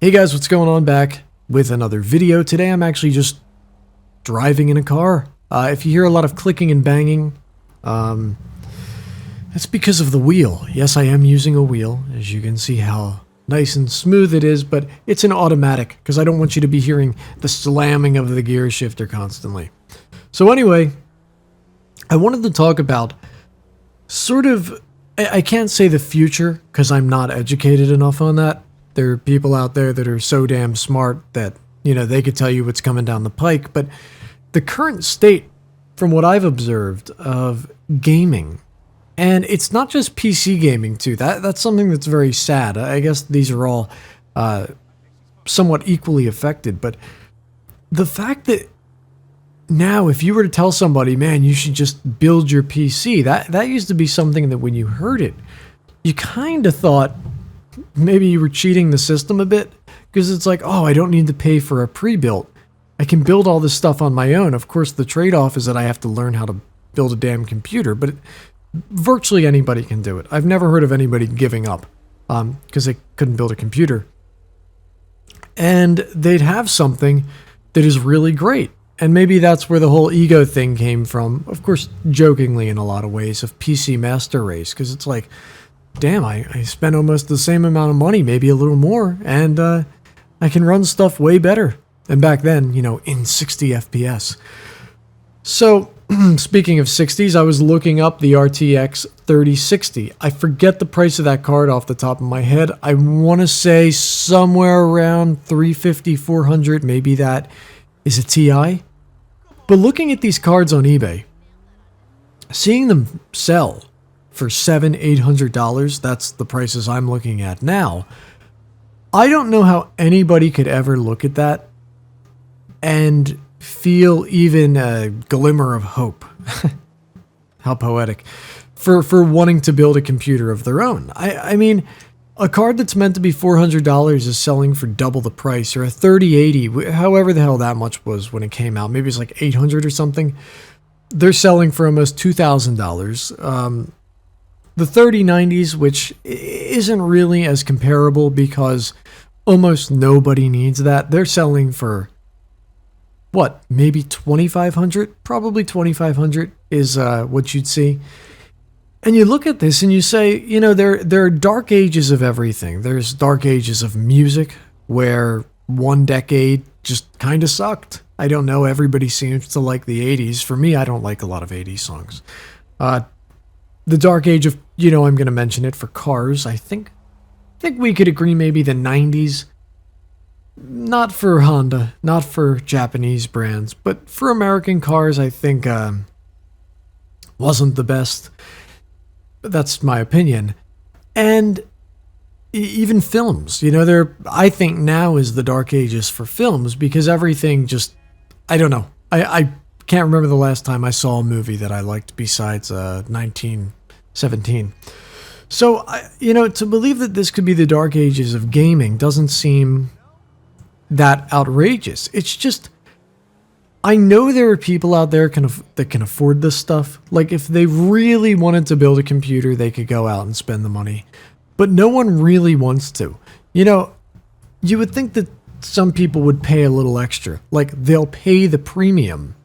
Hey guys, what's going on? Back with another video. Today I'm actually just driving in a car. If you hear a lot of clicking and banging, that's because of the wheel. Yes, I am using a wheel, as you can see how nice and smooth it is, but it's an automatic because I don't want you to be hearing the slamming of the gear shifter constantly. So anyway, I wanted to talk about sort of, I can't say the future because I'm not educated enough on that. There are people out there that are so damn smart that, you know, they could tell you what's coming down the pike. But the current state, from what I've observed, of gaming, and it's not just PC gaming too. That's something that's very sad. I guess these are all somewhat equally affected. But the fact that now, if you were to tell somebody, man, you should just build your PC, that used to be something that when you heard it, you kind of thought maybe you were cheating the system a bit, because it's like, oh, I don't need to pay for a pre-built. I can build all this stuff on my own. Of course, the trade-off is that I have to learn how to build a damn computer, but virtually anybody can do it. I've never heard of anybody giving up because they couldn't build a computer. And they'd have something that is really great. And maybe that's where the whole ego thing came from. Of course, jokingly in a lot of ways, of PC Master Race, because it's like, damn, I spent almost the same amount of money, maybe a little more, and I can run stuff way better. And back then, you know, in 60 FPS. So, speaking of 60s, I was looking up the RTX 3060. I forget the price of that card off the top of my head. I want to say somewhere around 350, 400, maybe that is a TI. But looking at these cards on eBay, seeing them sell for $700-800, that's the prices I'm looking at now. I don't know how anybody could ever look at that and feel even a glimmer of hope. How poetic. For wanting to build a computer of their own. I mean, a card that's meant to be $400 is selling for double the price, or a 3080, however the hell that much was when it came out. Maybe it's like $800 or something. They're selling for almost $2,000. The 3090s, which isn't really as comparable because almost nobody needs that, they're selling for, what, maybe $2,500? Probably $2,500 is what you'd see. And you look at this and you say, you know, there are dark ages of everything. There's dark ages of music where one decade just kind of sucked. I don't know, everybody seems to like the 80s. For me, I don't like a lot of 80s songs. The dark age of, you know, I'm going to mention it for cars. I think we could agree maybe the 90s. Not for Honda, not for Japanese brands, but for American cars, I think wasn't the best. But that's my opinion. And even films, you know, I think now is the dark ages for films because everything just, I don't know. I can't remember the last time I saw a movie that I liked besides 1917. So, you know, to believe that this could be the dark ages of gaming doesn't seem that outrageous. It's just, I know there are people out there that can afford this stuff. Like, if they really wanted to build a computer, they could go out and spend the money. But no one really wants to. You know, you would think that some people would pay a little extra. Like, they'll pay the premium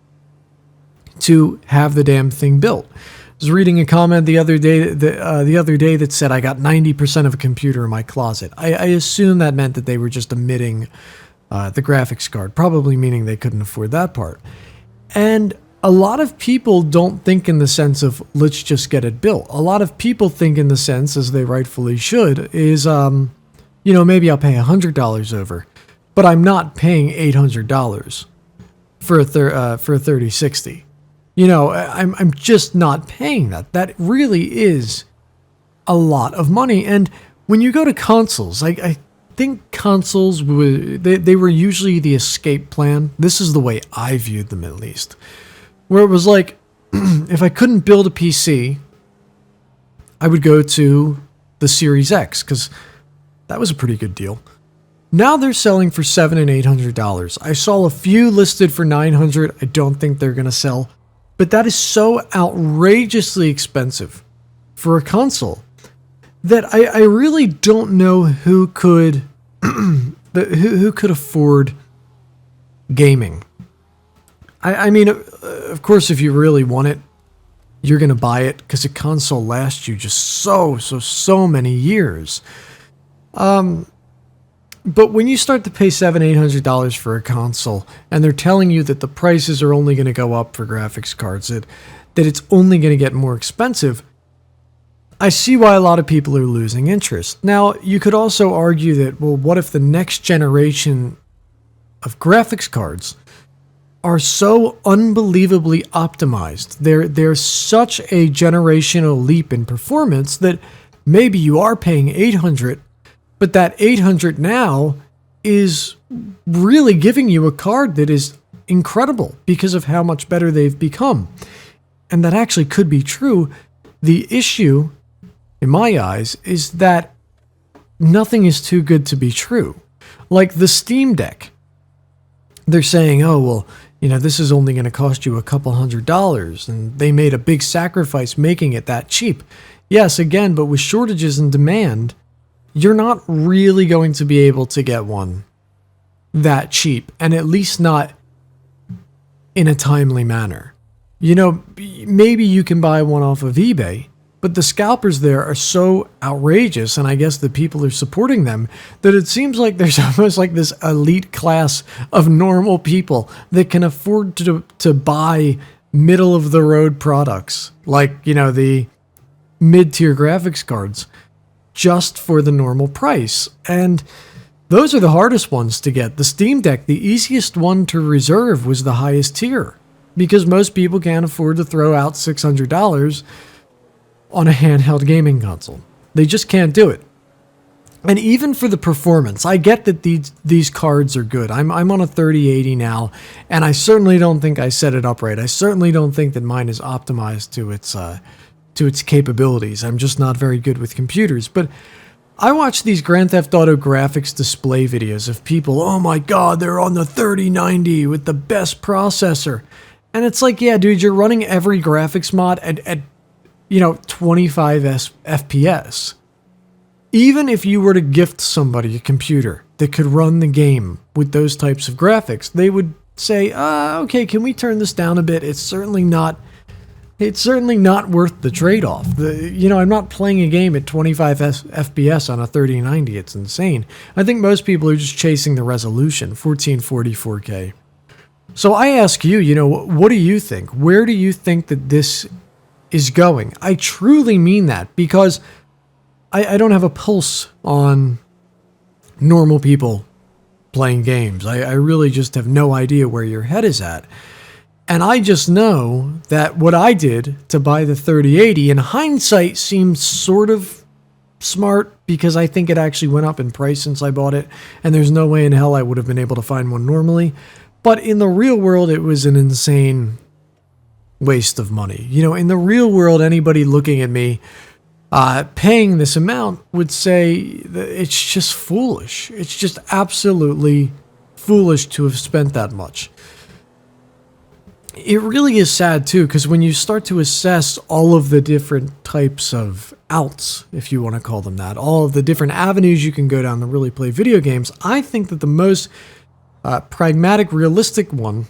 to have the damn thing built. I was reading a comment the other day that said I got 90% of a computer in my closet. I assume that meant that they were just omitting the graphics card, probably meaning they couldn't afford that part. And a lot of people don't think in the sense of, let's just get it built. A lot of people think in the sense, as they rightfully should, is, you know, maybe I'll pay $100 over, but I'm not paying $800 for a 3060. You know, I'm just not paying that. That really is a lot of money. And when you go to consoles, I think consoles they were usually the escape plan. This is the way I viewed them, at least, where it was like, if I couldn't build a PC, I would go to the Series X because that was a pretty good deal. Now they're selling for $700 and $800. I saw a few listed for $900. I don't think they're gonna sell, but that is so outrageously expensive for a console that I really don't know who could Who could afford gaming? I mean, of course, if you really want it, you're going to buy it because a console lasts you just so many years. But when you start to pay $700-800 for a console, and they're telling you that the prices are only going to go up for graphics cards, that it's only going to get more expensive, I see why a lot of people are losing interest. Now, you could also argue that, well, what if the next generation of graphics cards are so unbelievably optimized? They're such a generational leap in performance that maybe you are paying $800, but that $800 now is really giving you a card that is incredible because of how much better they've become. And that actually could be true. The issue, in my eyes, is that nothing is too good to be true. Like the Steam Deck. They're saying, oh, well, this is only going to cost you a couple $100, and they made a big sacrifice making it that cheap. Yes, again, but with shortages in demand, you're not really going to be able to get one that cheap, and at least not in a timely manner. Maybe you can buy one off of eBay, but the scalpers there are so outrageous, and I guess the people are supporting them, that it seems like there's almost like this elite class of normal people that can afford to buy middle-of-the-road products, like, the mid-tier graphics cards, just for the normal price. And those are the hardest ones to get. The Steam Deck, the easiest one to reserve, was the highest tier, because most people can't afford to throw out $600 on a handheld gaming console. They just can't do it. And even for the performance, I get that these cards are good. I'm on a 3080 now, and I certainly don't think I set it up right. I certainly don't think that mine is optimized to its capabilities. I'm just not very good with computers. But I watch these Grand Theft Auto graphics display videos of people, oh my god, they're on the 3090 with the best processor. And it's like, yeah, dude, you're running every graphics mod at 25 FPS. Even if you were to gift somebody a computer that could run the game with those types of graphics, they would say, okay, can we turn this down a bit? It's certainly not worth the trade-off. I'm not playing a game at 25 FPS on a 3090. It's insane. I think most people are just chasing the resolution, 1440 4K. So I ask you, what do you think? Where do you think that this is going? I truly mean that, because I don't have a pulse on normal people playing games. I really just have no idea where your head is at. And I just know that what I did to buy the 3080 in hindsight seems sort of smart, because I think it actually went up in price since I bought it, and there's no way in hell I would have been able to find one normally. But in the real world, it was an insane waste of money. In the real world, anybody looking at me paying this amount would say that it's just foolish. It's just absolutely foolish to have spent that much. It really is sad too, because when you start to assess all of the different types of outs, if you want to call them that, all of the different avenues you can go down to really play video games, I think that the most pragmatic, realistic one,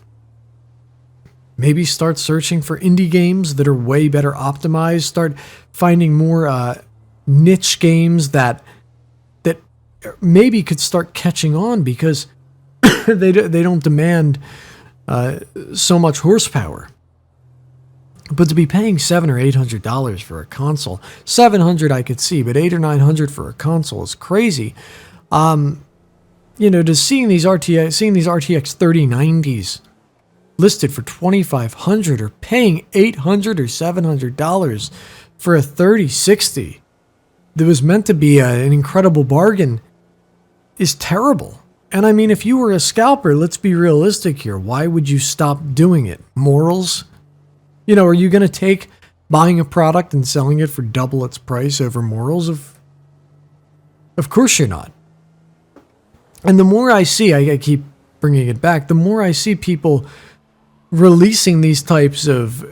maybe start searching for indie games that are way better optimized, start finding more niche games that maybe could start catching on, because they don't demand so much horsepower. But to be paying $700 or $800 for a console, $700 I could see, but $800 or $900 for a console is crazy. To seeing these RTX 3090s listed for $2,500, or paying $800 or $700 for a 3060 that was meant to be an incredible bargain is terrible. And I mean, if you were a scalper, let's be realistic here. Why would you stop doing it? Morals? Are you going to take buying a product and selling it for double its price over morals? Of course you're not. And the more I see, I keep bringing it back, the more I see people releasing these types of,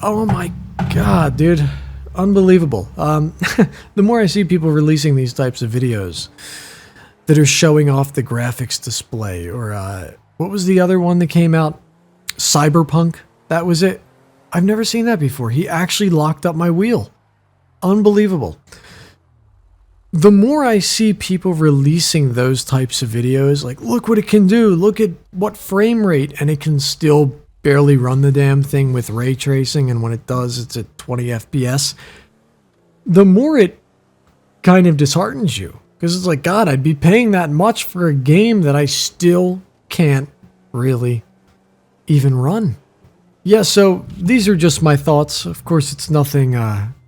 oh my god, dude, unbelievable. The more I see people releasing these types of videos, that are showing off the graphics display. Or what was the other one that came out? Cyberpunk. That was it. I've never seen that before. He actually locked up my wheel. Unbelievable. The more I see people releasing those types of videos, like, look what it can do, look at what frame rate, and it can still barely run the damn thing with ray tracing, and when it does, it's at 20 FPS, the more it kind of disheartens you. Because it's like, God, I'd be paying that much for a game that I still can't really even run. Yeah, so these are just my thoughts. Of course, it's nothing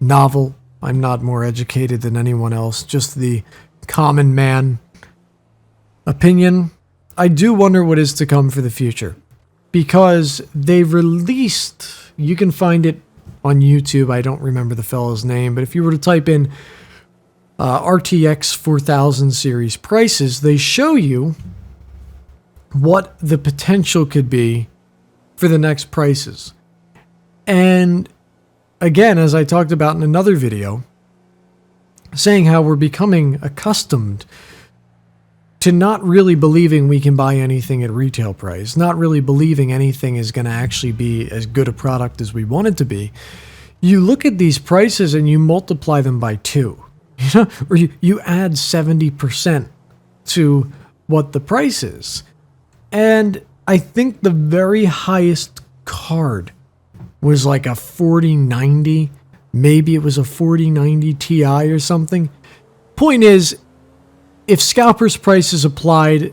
novel. I'm not more educated than anyone else, just the common man opinion. I do wonder what is to come for the future, because they released, you can find it on YouTube, I don't remember the fellow's name, but if you were to type in RTX 4000 series prices, they show you what the potential could be for the next prices. And again, as I talked about in another video, saying how we're becoming accustomed to not really believing we can buy anything at retail price, not really believing anything is going to actually be as good a product as we want it to be. You look at these prices and you multiply them by 2, or you add 70% to what the price is. And I think the very highest card was like a 4090, maybe it was a 4090 Ti or something. Point is, if Scalpers prices applied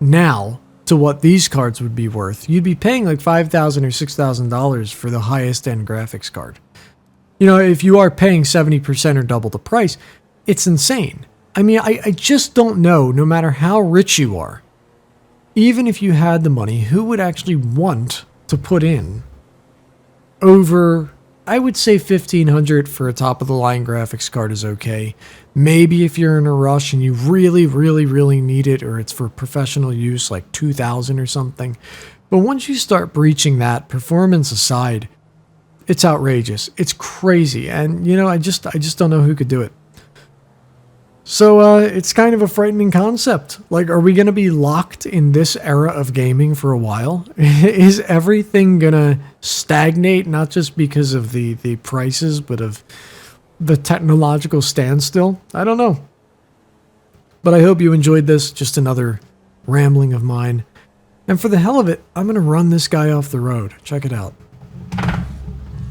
now to what these cards would be worth, you'd be paying like $5,000 or $6,000 for the highest end graphics card. You know, if you are paying 70% or double the price, it's insane. I mean, I just don't know, no matter how rich you are, even if you had the money, who would actually want to put in over, I would say $1,500 for a top-of-the-line graphics card is okay. Maybe if you're in a rush and you really, really, really need it, or it's for professional use, like $2,000 or something. But once you start breaching that, performance aside, it's outrageous. It's crazy. And, you know, I just don't know who could do it. So it's kind of a frightening concept. Like, are we going to be locked in this era of gaming for a while? Is everything going to stagnate, not just because of the prices, but of the technological standstill? I don't know. But I hope you enjoyed this. Just another rambling of mine. And for the hell of it, I'm going to run this guy off the road. Check it out.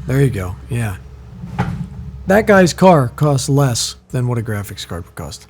There you go. Yeah. That guy's car costs less than what a graphics card would cost.